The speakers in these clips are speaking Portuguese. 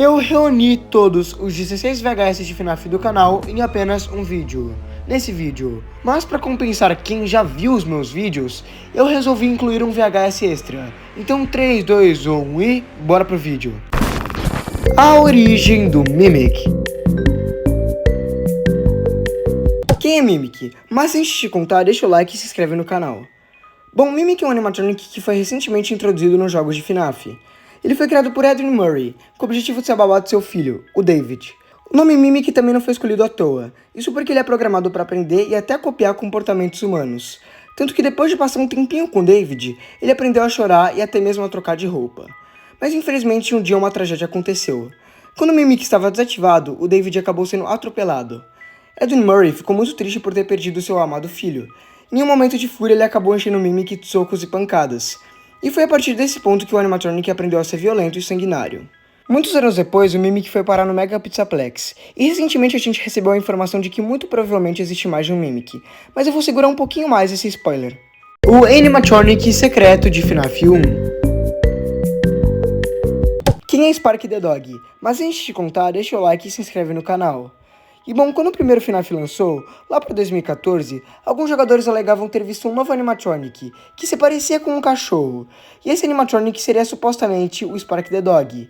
Eu reuni todos os 16 VHS de FNAF do canal em apenas um vídeo. Nesse vídeo. Mas para compensar quem já viu os meus vídeos, eu resolvi incluir um VHS extra. Então 3, 2, 1 e bora pro vídeo. A origem do Mimic. Quem é Mimic? Mas antes de contar, deixa o like e se inscreve no canal. Bom, Mimic é um animatronic que foi recentemente introduzido nos jogos de FNAF. Ele foi criado por Edwin Murray, com o objetivo de ser a babá do seu filho, o David. O nome Mimic também não foi escolhido à toa, isso porque ele é programado para aprender e até copiar comportamentos humanos. Tanto que depois de passar um tempinho com David, ele aprendeu a chorar e até mesmo a trocar de roupa. Mas infelizmente um dia uma tragédia aconteceu. Quando o Mimic estava desativado, o David acabou sendo atropelado. Edwin Murray ficou muito triste por ter perdido seu amado filho. Em um momento de fúria, ele acabou enchendo o Mimic de socos e pancadas. E foi a partir desse ponto que o animatronic aprendeu a ser violento e sanguinário. Muitos anos depois, o Mimic foi parar no Mega Pizzaplex, e recentemente a gente recebeu a informação de que muito provavelmente existe mais de um Mimic, mas eu vou segurar um pouquinho mais esse spoiler. O animatronic secreto de FNAF 1. Quem é Sparky the Dog? Mas antes de contar, deixa o like e se inscreve no canal. E bom, quando o primeiro FNAF lançou, lá para 2014, alguns jogadores alegavam ter visto um novo animatronic, que se parecia com um cachorro, e esse animatronic seria supostamente o Sparky the Dog,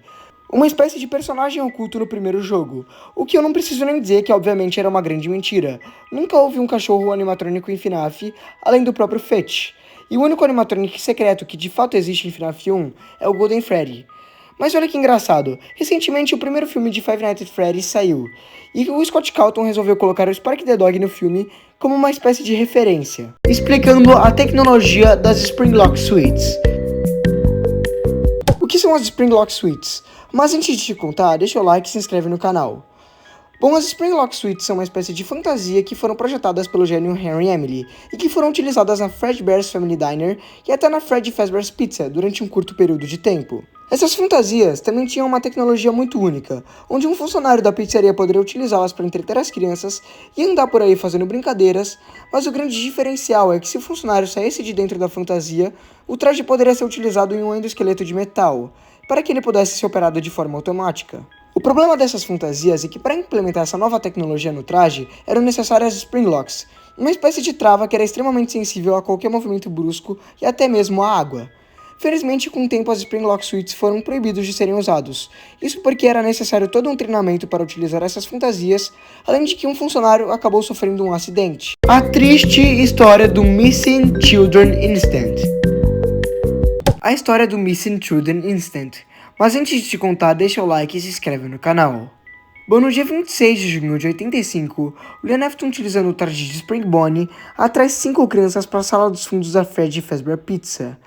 uma espécie de personagem oculto no primeiro jogo, o que eu não preciso nem dizer que obviamente era uma grande mentira. Nunca houve um cachorro animatrônico em FNAF, além do próprio Fetch, e o único animatronic secreto que de fato existe em FNAF 1 é o Golden Freddy. Mas olha que engraçado, recentemente o primeiro filme de Five Nights at Freddy's saiu, e o Scott Calton resolveu colocar o Sparky the Dog no filme como uma espécie de referência, explicando a tecnologia das Springlock Suites. O que são as Springlock Suites? Mas antes de te contar, deixa o like e se inscreve no canal. Bom, as Springlock Suites são uma espécie de fantasia que foram projetadas pelo gênio Henry Emily e que foram utilizadas na Fredbear's Family Diner e até na Freddy Fazbear's Pizza durante um curto período de tempo. Essas fantasias também tinham uma tecnologia muito única, onde um funcionário da pizzaria poderia utilizá-las para entreter as crianças e andar por aí fazendo brincadeiras, mas o grande diferencial é que se o funcionário saísse de dentro da fantasia, o traje poderia ser utilizado em um endoesqueleto de metal, para que ele pudesse ser operado de forma automática. O problema dessas fantasias é que para implementar essa nova tecnologia no traje, eram necessárias Springlocks, uma espécie de trava que era extremamente sensível a qualquer movimento brusco e até mesmo à água. Felizmente, com o tempo, as Springlock Suites foram proibidos de serem usados. Isso porque era necessário todo um treinamento para utilizar essas fantasias, além de que um funcionário acabou sofrendo um acidente. A triste história do Missing Children Incident. A história do Missing Children Incident. Mas antes de te contar, deixa o like e se inscreve no canal. Bom, no dia 26 de junho de 85, o William Afton, utilizando o traje de Spring Bonnie, atrai 5 crianças para a sala dos fundos da Freddy Fazbear Pizza.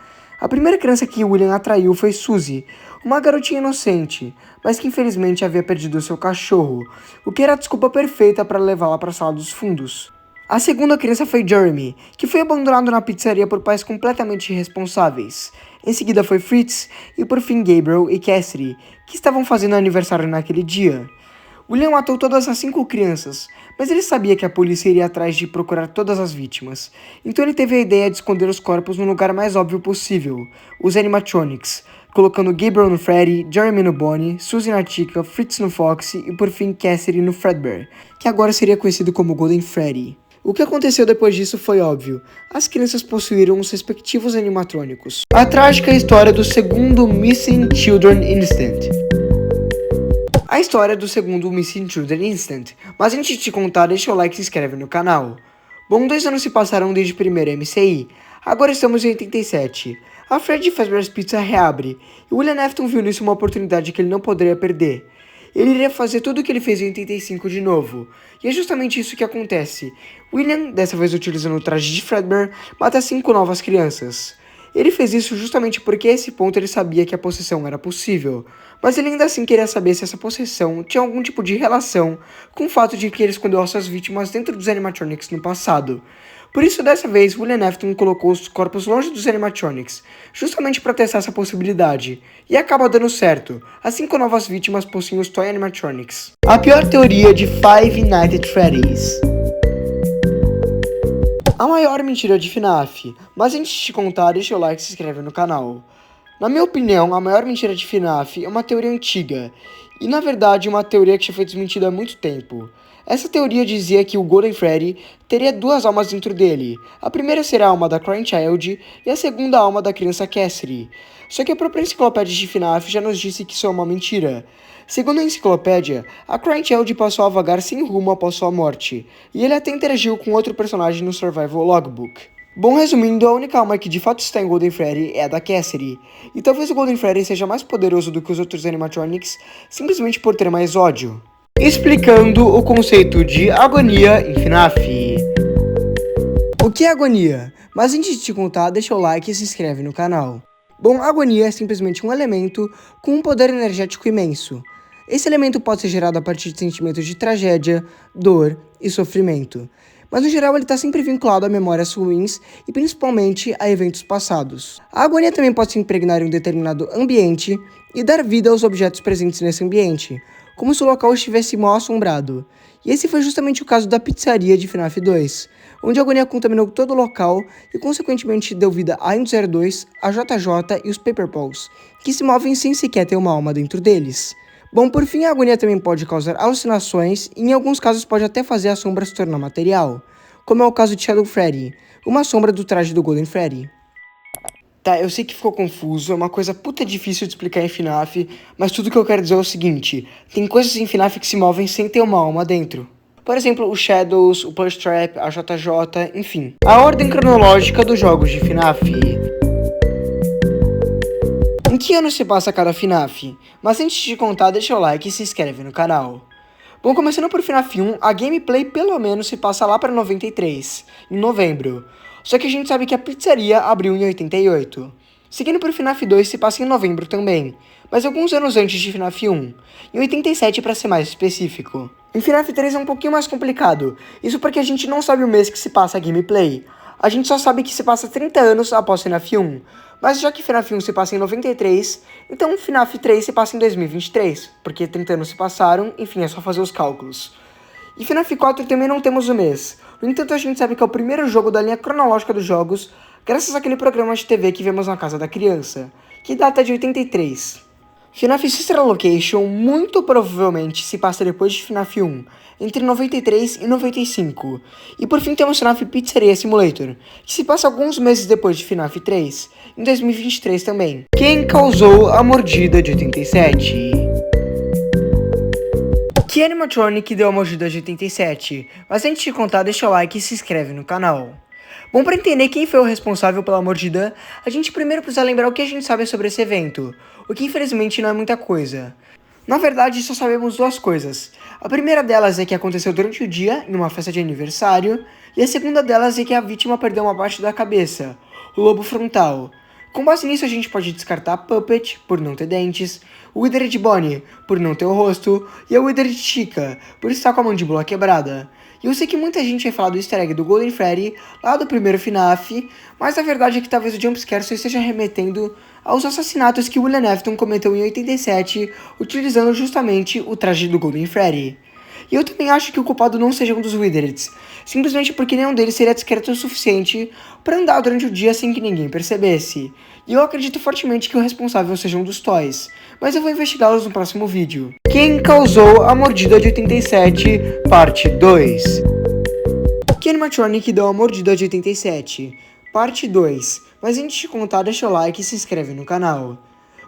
A primeira criança que William atraiu foi Suzy, uma garotinha inocente, mas que infelizmente havia perdido seu cachorro, o que era a desculpa perfeita para levá-la para a sala dos fundos. A segunda criança foi Jeremy, que foi abandonado na pizzaria por pais completamente irresponsáveis. Em seguida foi Fritz e por fim Gabriel e Cassidy, que estavam fazendo aniversário naquele dia. William matou todas as 5 crianças, mas ele sabia que a polícia iria atrás de procurar todas as vítimas. Então ele teve a ideia de esconder os corpos no lugar mais óbvio possível, os animatronics, colocando Gabriel no Freddy, Jeremy no Bonnie, Suzy na Chica, Fritz no Foxy e por fim Cassidy no Fredbear, que agora seria conhecido como Golden Freddy. O que aconteceu depois disso foi óbvio. As crianças possuíram os respectivos animatrônicos. A trágica história do segundo Missing Children Incident. A história do segundo Missing Children Incident. Mas antes de te contar, deixa o like e se inscreve no canal. Bom, 2 anos se passaram desde o primeiro MCI. Agora estamos em 87. A Freddy Fazbear's Pizza reabre. E William Afton viu nisso uma oportunidade que ele não poderia perder. Ele iria fazer tudo o que ele fez em 85 de novo. E é justamente isso que acontece. William, dessa vez utilizando o traje de Fredbear, mata 5 novas crianças. Ele fez isso justamente porque a esse ponto ele sabia que a possessão era possível. Mas ele ainda assim queria saber se essa possessão tinha algum tipo de relação com o fato de que ele escondeu as suas vítimas dentro dos animatronics no passado. Por isso, dessa vez, William Afton colocou os corpos longe dos animatronics, justamente para testar essa possibilidade. E acaba dando certo. As 5 novas vítimas possuem os Toy Animatronics. A pior teoria de Five Nights at Freddy's. A maior mentira de FNAF. Mas antes de te contar, deixa o like e se inscreve no canal. Na minha opinião, a maior mentira de FNAF é uma teoria antiga, e na verdade uma teoria que já foi desmentida há muito tempo. Essa teoria dizia que o Golden Freddy teria duas almas dentro dele. A primeira seria a alma da Crying Child e a segunda a alma da criança Cassidy. Só que a própria enciclopédia de FNAF já nos disse que isso é uma mentira. Segundo a enciclopédia, a Crying Child passou a vagar sem rumo após sua morte, e ele até interagiu com outro personagem no Survival Logbook. Bom, resumindo, a única alma que de fato está em Golden Freddy é a da Cassidy, e talvez o Golden Freddy seja mais poderoso do que os outros animatronics simplesmente por ter mais ódio. Explicando o conceito de agonia em FNAF. O que é agonia? Mas antes de te contar, deixa o like e se inscreve no canal. Bom, a agonia é simplesmente um elemento com um poder energético imenso. Esse elemento pode ser gerado a partir de sentimentos de tragédia, dor e sofrimento. Mas no geral ele está sempre vinculado a memórias ruins e principalmente a eventos passados. A agonia também pode se impregnar em um determinado ambiente e dar vida aos objetos presentes nesse ambiente, como se o local estivesse mal assombrado. E esse foi justamente o caso da pizzaria de FNAF 2, onde a agonia contaminou todo o local e consequentemente deu vida a Endo 02, a JJ e os Paper Balls, que se movem sem sequer ter uma alma dentro deles. Bom, por fim, a agonia também pode causar alucinações e em alguns casos pode até fazer a sombra se tornar material, como é o caso de Shadow Freddy, uma sombra do traje do Golden Freddy. Tá, eu sei que ficou confuso, é uma coisa puta difícil de explicar em FNAF, mas tudo que eu quero dizer é o seguinte, tem coisas em FNAF que se movem sem ter uma alma dentro. Por exemplo, o Shadows, o Plush Trap, a JJ, enfim. A ordem cronológica dos jogos de FNAF. Em que ano se passa cada FNAF? Mas antes de contar, deixa o like e se inscreve no canal. Bom, começando por FNAF 1, a gameplay pelo menos se passa lá para 93, em novembro. Só que a gente sabe que a pizzaria abriu em 88. Seguindo por FNAF 2 se passa em novembro também, mas alguns anos antes de FNAF 1, em 87 para ser mais específico. Em FNAF 3 é um pouquinho mais complicado, isso porque a gente não sabe o mês que se passa a gameplay. A gente só sabe que se passa 30 anos após FNAF 1, mas já que FNAF 1 se passa em 93, então FNAF 3 se passa em 2023, porque 30 anos se passaram, enfim, é só fazer os cálculos. E FNAF 4 também não temos o mês, no entanto a gente sabe que é o primeiro jogo da linha cronológica dos jogos, graças àquele programa de TV que vemos na casa da criança, que data de 83. FNAF Sister Location muito provavelmente se passa depois de FNAF 1, entre 93 e 95. E por fim temos FNAF Pizzeria Simulator, que se passa alguns meses depois de FNAF 3, em 2023 também. Quem causou a mordida de 87? Que animatronic deu a mordida de 87? Mas antes de contar, deixa o like e se inscreve no canal. Bom, para entender quem foi o responsável pela mordida, a gente primeiro precisa lembrar o que a gente sabe sobre esse evento, o que infelizmente não é muita coisa. Na verdade, só sabemos duas coisas. A primeira delas é que aconteceu durante o dia, em uma festa de aniversário, e a segunda delas é que a vítima perdeu uma parte da cabeça, o lobo frontal. Com base nisso, a gente pode descartar a Puppet, por não ter dentes, o Wither de Bonnie, por não ter o rosto, e a Wither de Chica, por estar com a mandíbula quebrada. E eu sei que muita gente vai falar do easter egg do Golden Freddy, lá do primeiro FNAF, mas a verdade é que talvez o jumpscare só esteja remetendo aos assassinatos que William Afton cometeu em 87, utilizando justamente o traje do Golden Freddy. E eu também acho que o culpado não seja um dos Withereds, simplesmente porque nenhum deles seria discreto o suficiente para andar durante o dia sem que ninguém percebesse. E eu acredito fortemente que o responsável seja um dos Toys, mas eu vou investigá-los no próximo vídeo. Quem causou a mordida de 87, parte 2. Que animatronic deu a mordida de 87? Parte 2. Mas antes de contar, deixa o like e se inscreve no canal.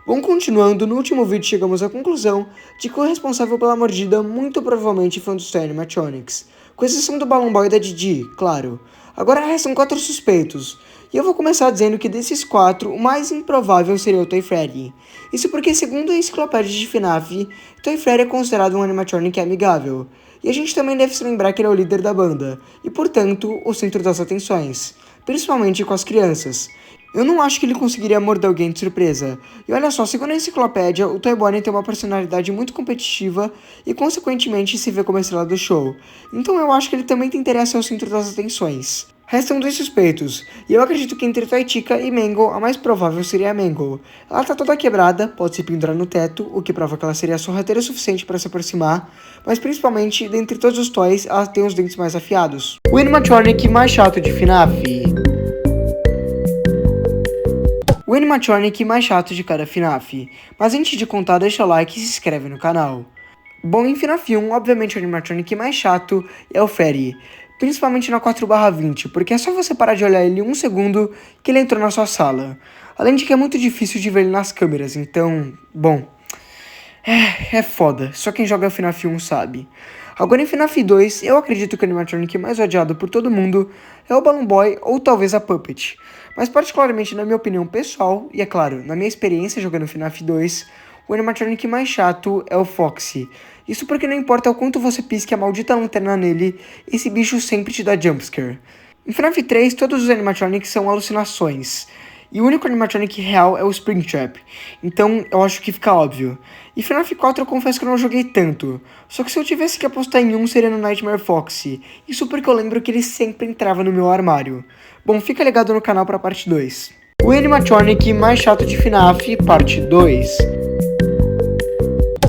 Bom, continuando, no último vídeo chegamos à conclusão de que o responsável pela mordida muito provavelmente foi um dos Toy Animatronics, com exceção do Balloon Boy e da Didi, claro. Agora restam 4 suspeitos, e eu vou começar dizendo que desses 4, o mais improvável seria o Toy Freddy. Isso porque, segundo a enciclopédia de FNAF, Toy Freddy é considerado um animatronic amigável, e a gente também deve se lembrar que ele é o líder da banda, e portanto, o centro das atenções, principalmente com as crianças. Eu não acho que ele conseguiria morder alguém de surpresa. E olha só, segundo a enciclopédia, o Toy Bonnie tem uma personalidade muito competitiva e consequentemente se vê como estrela do show. Então eu acho que ele também tem interesse ao centro das atenções. Restam 2 suspeitos, e eu acredito que entre Toy Chica e Mangle, a mais provável seria a Mangle. Ela tá toda quebrada, pode se pendurar no teto, o que prova que ela seria sorrateira o suficiente para se aproximar, mas principalmente, dentre todos os toys, ela tem os dentes mais afiados. O animatronic mais chato de FNAF. O o animatronic mais chato de cada FNAF. Mas antes de contar, deixa o like e se inscreve no canal. Bom, em FNAF 1, obviamente o animatronic mais chato é o Freddy, principalmente na 4/20, porque é só você parar de olhar ele um segundo que ele entrou na sua sala. Além de que é muito difícil de ver ele nas câmeras, então, bom, é foda, só quem joga FNAF 1 sabe. Agora em FNAF 2, eu acredito que o animatronic mais odiado por todo mundo é o Balloon Boy ou talvez a Puppet. Mas particularmente na minha opinião pessoal, e é claro, na minha experiência jogando FNAF 2, o animatronic mais chato é o Foxy. Isso porque não importa o quanto você pisque a maldita lanterna nele, esse bicho sempre te dá jumpscare. Em FNAF 3, todos os animatronics são alucinações. E o único animatronic real é o Springtrap, então eu acho que fica óbvio. E FNAF 4 eu confesso que eu não joguei tanto, só que se eu tivesse que apostar em um seria no Nightmare Foxy, isso porque eu lembro que ele sempre entrava no meu armário. Bom, fica ligado no canal pra parte 2. O animatronic mais chato de FNAF, parte 2.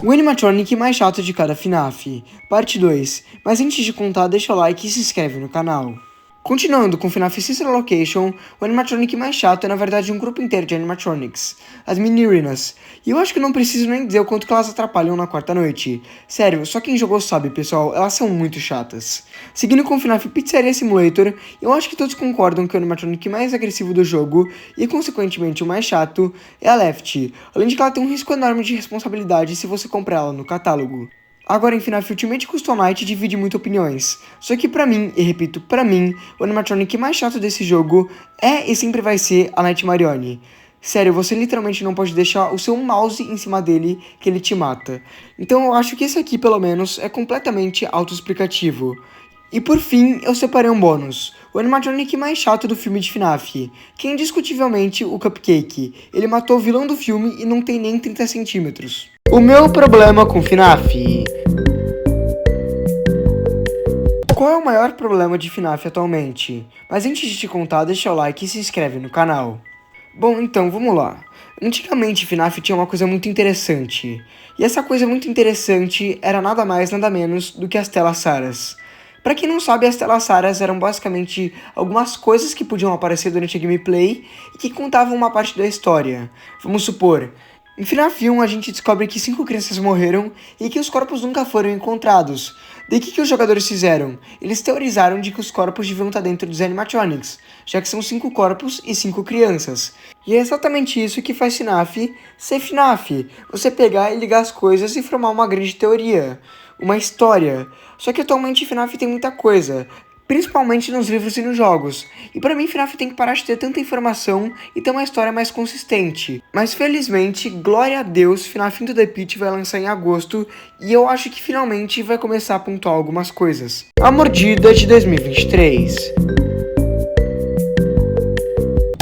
O animatronic mais chato de cada FNAF, parte 2. Mas antes de contar, deixa o like e se inscreve no canal. Continuando com FNAF Sister Location, o animatronic mais chato é na verdade um grupo inteiro de animatronics, as Minirinas, e eu acho que não preciso nem dizer o quanto que elas atrapalham na quarta noite. Sério, só quem jogou sabe, pessoal, elas são muito chatas. Seguindo com FNAF Pizzeria Simulator, eu acho que todos concordam que o animatronic mais agressivo do jogo, e consequentemente o mais chato, é a Left, além de que ela tem um risco enorme de responsabilidade se você comprar ela no catálogo. Agora em FNAF Ultimate Custom Night divide muito opiniões, só que pra mim, e repito, pra mim, o animatronic mais chato desse jogo é e sempre vai ser a Night Marione. Sério, você literalmente não pode deixar o seu mouse em cima dele que ele te mata. Então eu acho que esse aqui pelo menos é completamente autoexplicativo. E por fim, eu separei um bônus, o animatronic mais chato do filme de FNAF, que é indiscutivelmente o Cupcake. Ele matou o vilão do filme e não tem nem 30 centímetros. O meu problema com FNAF. Qual é o maior problema de FNAF atualmente? Mas antes de te contar, deixa o like e se inscreve no canal. Bom, então, vamos lá. Antigamente, FNAF tinha uma coisa muito interessante. E essa coisa muito interessante era nada mais, nada menos do que as telas Saras. Pra quem não sabe, as telas Saras eram basicamente algumas coisas que podiam aparecer durante a gameplay e que contavam uma parte da história. Vamos supor, em FNAF 1 a gente descobre que 5 crianças morreram e que os corpos nunca foram encontrados. Daí que os jogadores fizeram? Eles teorizaram de que os corpos deviam estar dentro dos animatronics, já que são 5 corpos e 5 crianças. E é exatamente isso que faz FNAF ser FNAF, você pegar e ligar as coisas e formar uma grande teoria, uma história. Só que atualmente FNAF tem muita coisa, principalmente nos livros e nos jogos. E pra mim, FNAF tem que parar de ter tanta informação e ter uma história mais consistente. Mas felizmente, glória a Deus, FNAF Into the Pit vai lançar em agosto e eu acho que finalmente vai começar a pontuar algumas coisas. A Mordida de 2023.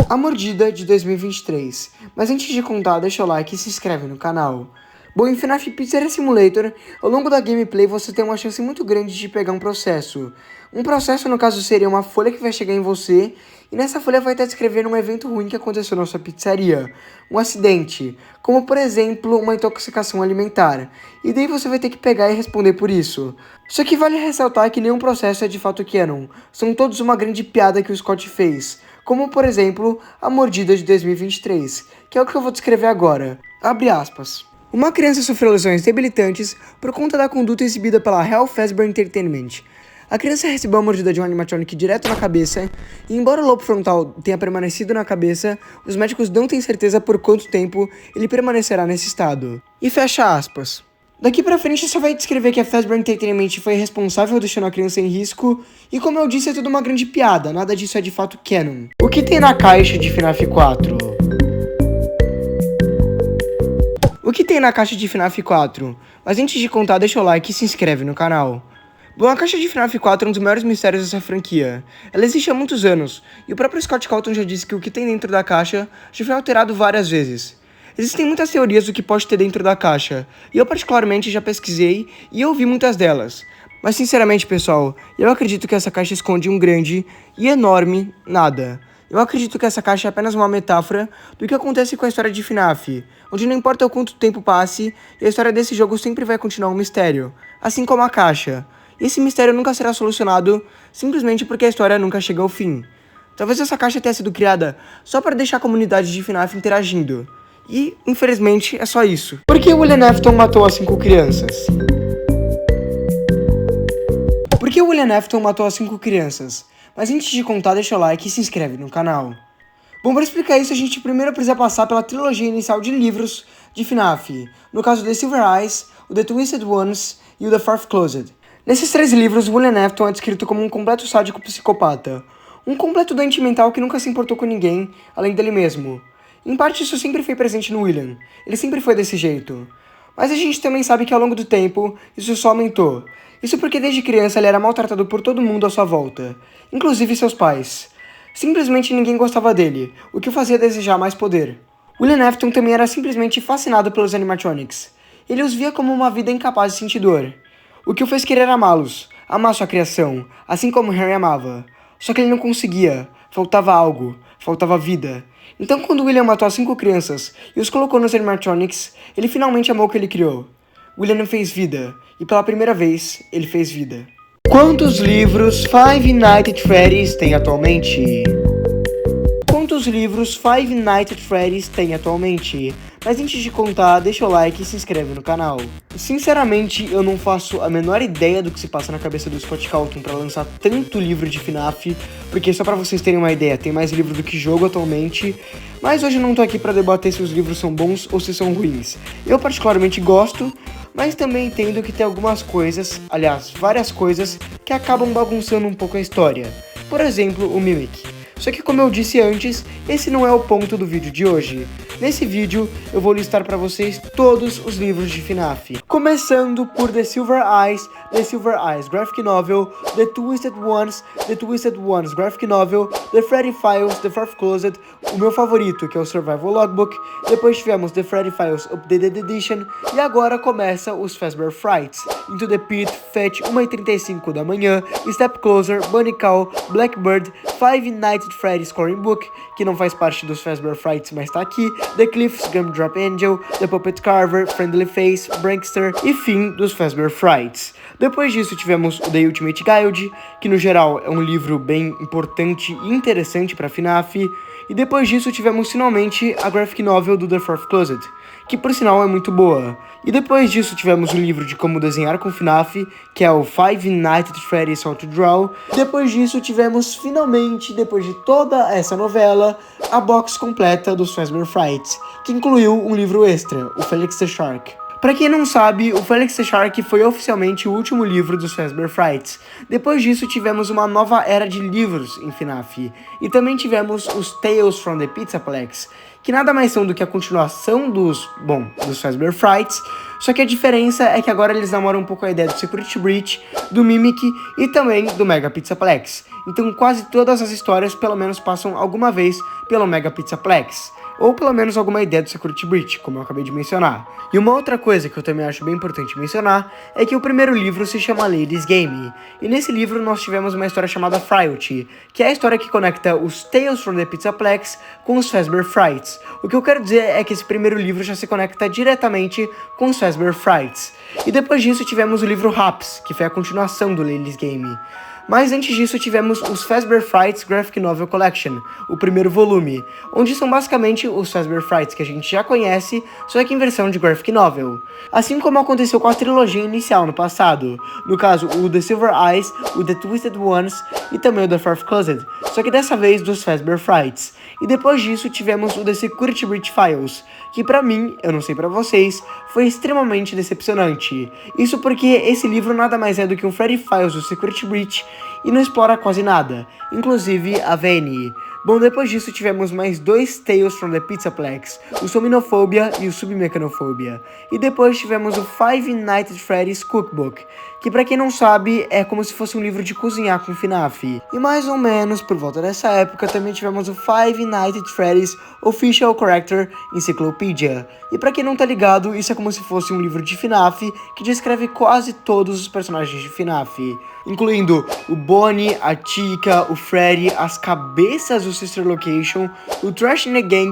A Mordida de 2023. Mas antes de contar, deixa o like e se inscreve no canal. Bom, em FNAF Pizzeria Simulator, ao longo da gameplay você tem uma chance muito grande de pegar um processo. Um processo, no caso, seria uma folha que vai chegar em você, e nessa folha vai estar descrevendo um evento ruim que aconteceu na sua pizzaria. Um acidente, como por exemplo, uma intoxicação alimentar. E daí você vai ter que pegar e responder por isso. Só que vale ressaltar que nenhum processo é de fato canon. São todos uma grande piada que o Scott fez. Como por exemplo, a Mordida de 2023, que é o que eu vou descrever agora. Abre aspas. Uma criança sofreu lesões debilitantes por conta da conduta exibida pela Hell Fazbear Entertainment. A criança recebeu a mordida de um animatronic direto na cabeça, e embora o lobo frontal tenha permanecido na cabeça, os médicos não têm certeza por quanto tempo ele permanecerá nesse estado. E fecha aspas. Daqui pra frente só vai descrever que a Fazbear Entertainment foi responsável deixando a criança em risco, e como eu disse é tudo uma grande piada, nada disso é de fato canon. O que tem na caixa de FNAF 4? O que tem na caixa de FNAF 4? Mas antes de contar, deixa o like e se inscreve no canal. Bom, a caixa de FNAF 4 é um dos maiores mistérios dessa franquia. Ela existe há muitos anos, e o próprio Scott Cawthon já disse que o que tem dentro da caixa já foi alterado várias vezes. Existem muitas teorias do que pode ter dentro da caixa, e eu particularmente já pesquisei e eu vi muitas delas. Mas sinceramente, pessoal, eu acredito que essa caixa esconde um grande e enorme nada. Eu acredito que essa caixa é apenas uma metáfora do que acontece com a história de FNAF, onde não importa o quanto tempo passe, a história desse jogo sempre vai continuar um mistério, assim como a caixa. E esse mistério nunca será solucionado simplesmente porque a história nunca chega ao fim. Talvez essa caixa tenha sido criada só para deixar a comunidade de FNAF interagindo. E, infelizmente, é só isso. Por que William Afton matou as 5 crianças? Por que William Afton matou as 5 crianças? Mas antes de contar, deixa o like e se inscreve no canal. Bom, para explicar isso, a gente primeiro precisa passar pela trilogia inicial de livros de FNAF. No caso, The Silver Eyes, o The Twisted Ones e o The Fourth Closet. Nesses 3 livros, William Afton é descrito como um completo sádico psicopata. Um completo doente mental que nunca se importou com ninguém, além dele mesmo. Em parte, isso sempre foi presente no William. Ele sempre foi desse jeito. Mas a gente também sabe que ao longo do tempo, isso só aumentou. Isso porque desde criança ele era maltratado por todo mundo à sua volta, inclusive seus pais. Simplesmente ninguém gostava dele, o que o fazia desejar mais poder. William Afton também era simplesmente fascinado pelos animatronics. Ele os via como uma vida incapaz de sentir dor, o que o fez querer amá-los, amar sua criação, assim como Harry amava. Só que ele não conseguia, faltava algo, faltava vida. Então quando William matou as 5 crianças e os colocou nos animatronics, ele finalmente amou o que ele criou. William fez vida, e pela primeira vez, ele fez vida. Quantos livros Five Nights at Freddy's tem atualmente? Quantos livros Five Nights at Freddy's tem atualmente? Mas antes de contar, deixa o like e se inscreve no canal. Sinceramente, eu não faço a menor ideia do que se passa na cabeça do Scott Cawthon para lançar tanto livro de FNAF, porque só para vocês terem uma ideia, tem mais livro do que jogo atualmente, mas hoje eu não tô aqui para debater se os livros são bons ou se são ruins. Eu particularmente gosto, mas também entendo que tem algumas coisas, aliás, várias coisas, que acabam bagunçando um pouco a história. Por exemplo, o Mimic. Só que como eu disse antes, esse não é o ponto do vídeo de hoje. Nesse vídeo, eu vou listar para vocês todos os livros de FNAF. Começando por The Silver Eyes Graphic Novel, The Twisted Ones Graphic Novel, The Freddy Files, The Fourth Closet, o meu favorito, que é o Survival Logbook, depois tivemos The Freddy Files Updated Edition, e agora começa os Fazbear Frights, Into the Pit, Fetch, 1h35 da manhã, Step Closer, Bunny Cow, Blackbird, Five Nights at Freddy's Scoring Book, que não faz parte dos Fazbear Frights, mas tá aqui, The Cliffs, Gumdrop Angel, The Puppet Carver, Friendly Face, Prankster e fim dos Fazbear Frights. Depois disso tivemos o The Ultimate Guide, que no geral é um livro bem importante e interessante para FNAF, e depois disso tivemos finalmente a Graphic Novel do The Fourth Closet, que por sinal é muito boa. E depois disso tivemos o livro de como desenhar com FNAF, que é o Five Nights at Freddy's How to Draw. Depois disso tivemos finalmente, depois de toda essa novela, a box completa dos Fazbear Frights, que incluiu um livro extra, o Felix the Shark. Pra quem não sabe, o Felix the Shark foi oficialmente o último livro dos Fazbear Frights. Depois disso tivemos uma nova era de livros em FNAF. E também tivemos os Tales from the Pizzaplex, que nada mais são do que a continuação dos Fazbear Frights, só que a diferença é que agora eles namoram um pouco a ideia do Security Breach, do Mimic e também do Mega Pizzaplex. Então quase todas as histórias pelo menos passam alguma vez pelo Mega Pizzaplex, ou pelo menos alguma ideia do Security Breach, como eu acabei de mencionar. E uma outra coisa que eu também acho bem importante mencionar é que o primeiro livro se chama Ladies Game, e nesse livro nós tivemos uma história chamada Frighty, que é a história que conecta os Tales from the Pizzaplex com os Fazbear Frights. O que eu quero dizer é que esse primeiro livro já se conecta diretamente com os Fazbear Frights. E depois disso tivemos o livro Raps, que foi a continuação do Ladies Game. Mas antes disso tivemos os Fazbear Frights Graphic Novel Collection, o primeiro volume, onde são basicamente os Fazbear Frights que a gente já conhece, só que em versão de Graphic Novel. Assim como aconteceu com a trilogia inicial no passado, no caso o The Silver Eyes, o The Twisted Ones e também o The Fourth Closet, só que dessa vez dos Fazbear Frights. E depois disso tivemos o The Security Breach Files, que pra mim, eu não sei pra vocês, foi extremamente decepcionante. Isso porque esse livro nada mais é do que um Freddy Files do Security Breach e não explora quase nada, inclusive a VNI. Bom, depois disso tivemos mais 2 Tales from the Pizzaplex, o Sominophobia e o Submechanophobia. E depois tivemos o Five Nights at Freddy's Cookbook, que pra quem não sabe, é como se fosse um livro de cozinhar com FNAF. E mais ou menos por volta dessa época também tivemos o Five Nights at Freddy's Official Character Encyclopedia. E pra quem não tá ligado, isso é como se fosse um livro de FNAF que descreve quase todos os personagens de FNAF, incluindo o Bonnie, a Chica, o Freddy, as cabeças dos o Sister Location, o Trash in a Gang,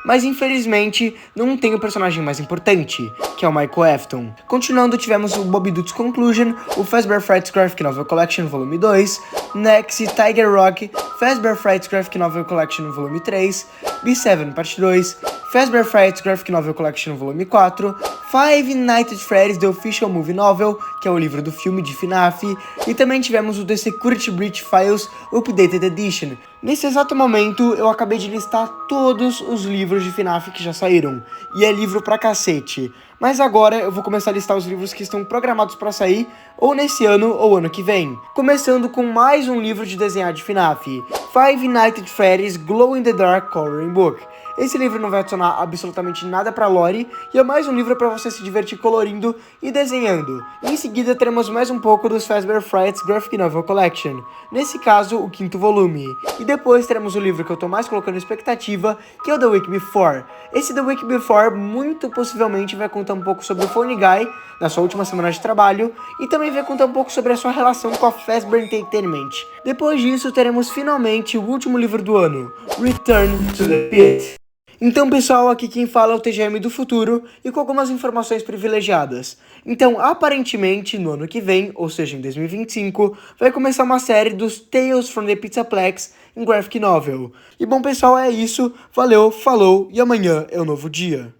mas infelizmente não tem o personagem mais importante, que é o Michael Afton. Continuando, tivemos o Moby Dick's Conclusion, o Fazbear Frights Graphic Novel Collection Volume 2, Next, Tiger Rock, Fazbear Frights Graphic Novel Collection Volume 3, B7 Parte 2, Fazbear Frights Graphic Novel Collection Volume 4, Five Nights at Freddy's The Official Movie Novel, que é o livro do filme de FNAF, e também tivemos o The Security Breach Files Updated Edition. Nesse exato momento, eu acabei de listar todos os livros de FNAF que já saíram, e é livro pra cacete. Mas agora eu vou começar a listar os livros que estão programados para sair, ou nesse ano ou ano que vem. Começando com mais um livro de desenhar de FNAF, Five Nights at Freddy's Glow in the Dark Coloring Book. Esse livro não vai adicionar absolutamente nada pra lore, e é mais um livro para você se divertir colorindo e desenhando. E em seguida teremos mais um pouco dos Fazbear Frights Graphic Novel Collection, nesse caso o 5º volume. E depois teremos o livro que eu tô mais colocando expectativa, que é o The Week Before. Esse The Week Before muito possivelmente vai contar um pouco sobre o Phone Guy, na sua última semana de trabalho, e também vai contar um pouco sobre a sua relação com a Fazbear Entertainment. Depois disso teremos finalmente o último livro do ano, Return to the Pit. Então pessoal, aqui quem fala é o TGM do futuro e com algumas informações privilegiadas. Então aparentemente no ano que vem, ou seja em 2025, vai começar uma série dos Tales from the Pizzaplex em Graphic Novel. E bom pessoal, é isso, valeu, falou e amanhã é um novo dia.